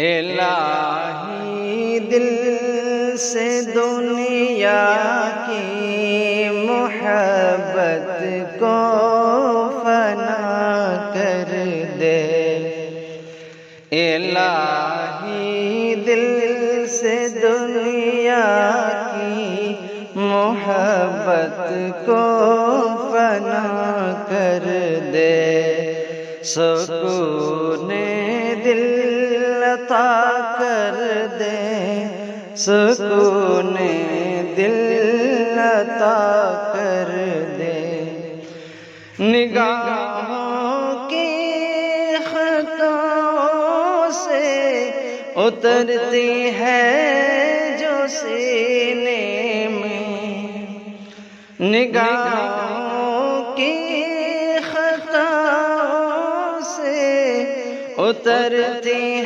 الہی دل سے دنیا کی محبت کو فنا کر دے، الہی دل سے دنیا کی محبت کو فنا کر دے، سکون دل عطا کر دے، سکون دل عطا کر دے، نگاہوں کی خطوں سے اترتی ہے جو سینے میں، نگاہوں کی خطوں سے اترتی